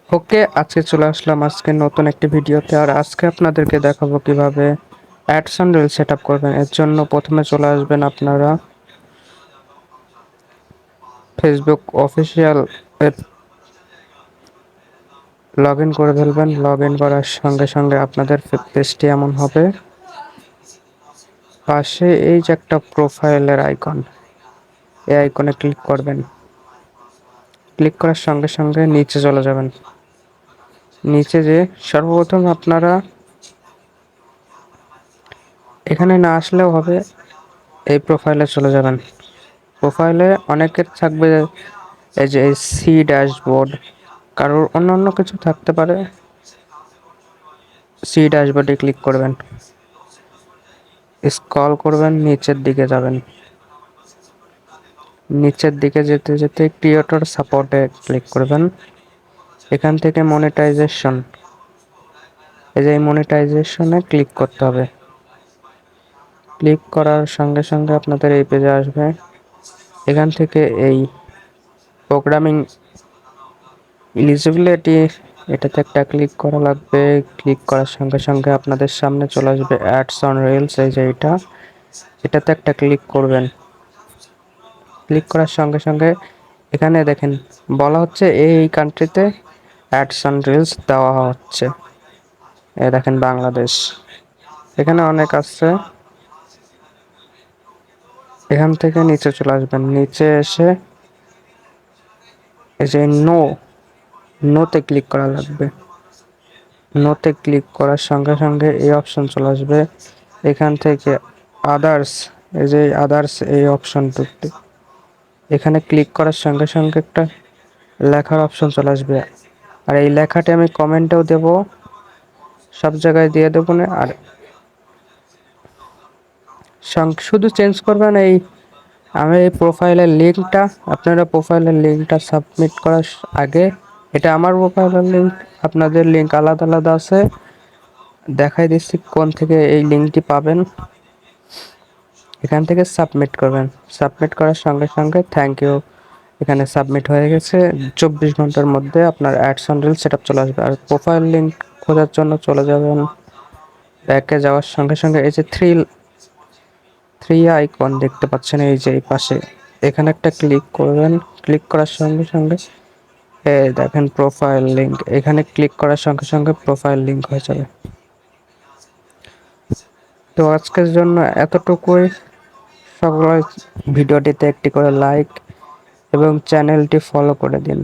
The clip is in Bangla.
ওকে, আজকে চলে আসলাম আজকে নতুন একটি ভিডিওতে। আর আজকে আপনাদেরকে দেখাবো কিভাবে ads on reel set up করবেন। এর জন্য প্রথমে চলে আসবেন আপনারা ফেসবুক অফিসিয়াল এর লগ ইন করে ফেলবেন। লগ ইন করার সঙ্গে সঙ্গে আপনাদের পেজটি এমন হবে। পাশে এই যে একটা প্রোফাইলের আইকন, এই আইকনে ক্লিক করবেন। ক্লিক করার সঙ্গে সঙ্গে নিচে চলে যাবেন। নিচে যে সর্বপ্রথম আপনারা এখানে না আসলেও হবে, এই প্রোফাইলে চলে যাবেন। প্রোফাইলে অনেকের থাকবে এই যে সি ড্যাশবোর্ড, কারোর অন্যান্য কিছু থাকতে পারে। সি ড্যাশবোর্ডে ক্লিক করবেন, স্ক্রল করবেন, নিচের দিকে যাবেন। নিচের দিকে যেতে যেতে ক্রিয়েটর সাপোর্টে ক্লিক করবেন। এখান থেকে মনিটাইজেশন, এই যে মনিটাইজেশনে ক্লিক করতে হবে। ক্লিক করার সঙ্গে সঙ্গে আপনাদের এই পেজে আসবে। এখান থেকে এই প্রোগ্রামিং এলিজিবিলিটি, এটাতে একটা ক্লিক করা লাগবে। ক্লিক করার সঙ্গে সঙ্গে আপনাদের সামনে চলে আসবে অ্যাডস অন রিলস, এই যে এটাতে একটা ক্লিক করবেন। ক্লিক করার সঙ্গে সঙ্গে এখানে দেখেন বলা হচ্ছে এই কান্ট্রিতে অ্যাডস অন রিলস দেওয়া হচ্ছে। এই দেখেন বাংলাদেশ, এখানে অনেক আছে। এখান থেকে নিচে চলে আসবেন। নিচে এসে এই যে নোতে ক্লিক করা লাগবে। নোতে ক্লিক করার সঙ্গে সঙ্গে এই অপশন চলে আসবে। এখান থেকে আদার্স, এই যে আদার্স এই অপশনটুতে এখানে ক্লিক করার সঙ্গে সঙ্গে একটা লেখার অপশন চলে আসবে। আর এই লেখাটি আমি কমেন্টেও দেব, সব জায়গায় দিয়ে দেবো না। আর শুধু চেঞ্জ করবেন আমি এই প্রোফাইলের লিঙ্কটা, আপনারা প্রোফাইলের লিঙ্কটা সাবমিট করার আগে, এটা আমার প্রোফাইলের লিঙ্ক, আপনাদের লিঙ্ক আলাদা আলাদা আছে। দেখাই দিচ্ছি কোন থেকে এই লিঙ্কটি পাবেন। এখান থেকে সাবমিট করবেন। সাবমিট করার সঙ্গে সঙ্গে থ্যাংক ইউ, এখানে সাবমিট হয়ে গেছে। 24 ঘন্টার মধ্যে আপনার ads on reel set up চলে আসবে। আর প্রোফাইল লিঙ্ক খোঁজার জন্য চলে যাবেন। ব্যাকে যাওয়ার সঙ্গে সঙ্গে এই যে থ্রি আইকন দেখতে পাচ্ছেন, এই যে এই পাশে, এখানে একটা ক্লিক করবেন। ক্লিক করার সঙ্গে সঙ্গে দেখেন প্রোফাইল লিঙ্ক, এখানে ক্লিক করার সঙ্গে সঙ্গে প্রোফাইল লিঙ্ক হয়ে যাবে। তো আজকের জন্য এতটুকুই। সকল ভিডিওটিতে একটি করে লাইক এবং চ্যানেলটি ফলো করে দিন।